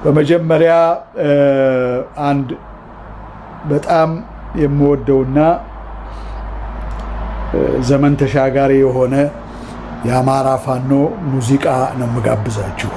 በመጀመሪያ አንድ በጣም የምወደውና ዘመን ተሻጋሪ የሆነ የአማራ ፋኖ ሙዚቃ ነው የምጋብዛችሁ።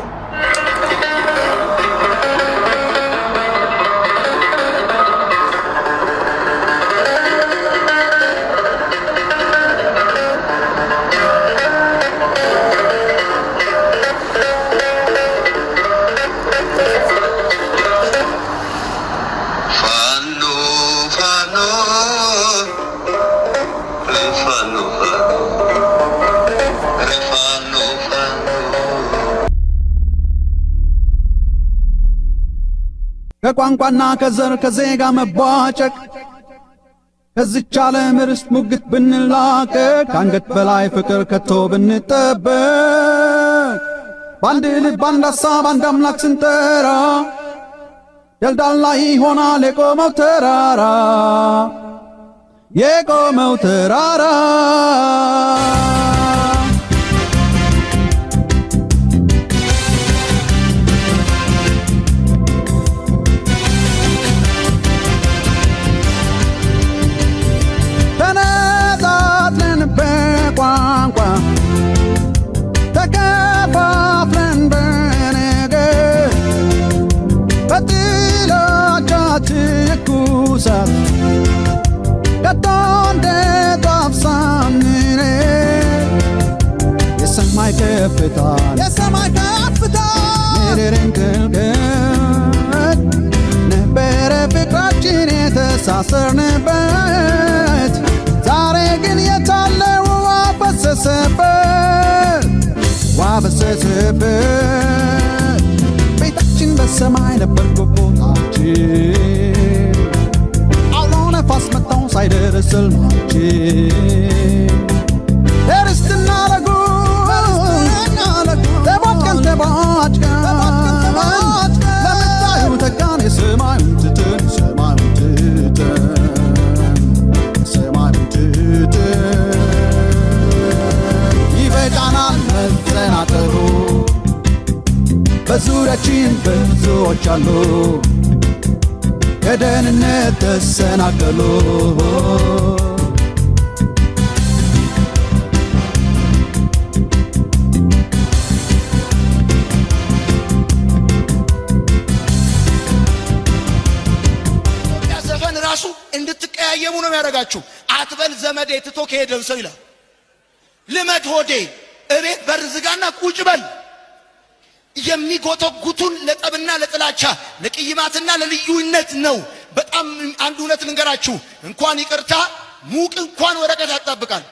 ከቋንቋና ከዘር ከዜጋ መቧጨቅ ከዚች ዓለም ርስት ሙግት ብንላቀቅ ከአንገት በላይ ፍቅር ከቶ ብንጠበቅ በአንድ ልብ አንድ ሐሳብ አንድ አምላክ ስንጠራ ደልዳላ ይሆናል የቆመው ተራራ የቆመው ተራራ ቋንቋ ተከፋፍለን በነገር በጥላቻ ትኩሳት ከቶ እንዴት አፍሳምኔ የሰማይ ከፍታ ምድርን ግልገት ነበረ ፍቅራችን የተሳሰርንበት ዛሬ ግን የታለው ዋበሰሰበት ቤታችን በሰማይ ነበር ቦታችን አውሎ ነፋስ መጣው ሳይደርስ ሕልማችን ደርስትና ለጉ ተቧጭቀን ለምታዩ ተካን የሰማዩን ትተን መሰናከሉ በዙሪያችን ብዙዎች አሉ ከደህንነት ተሰናከሉ ያዘፈን ራሱ እንድትቀያየሙ ነው የሚያደርጋችሁ። አትበል ዘመዴ ትቶ ከሄደን ሰው ይላል። ልመድ ሆዴ እቤት በር ዝጋና ቁጭ በል። የሚጎተጉቱን ለጠብና ለጥላቻ ለቅይማትና ለልዩነት ነው። በጣም አንድ እውነት ልንገራችሁ፣ እንኳን ይቅርታ ሙቅ እንኳን ወረቀት ያጣብቃል።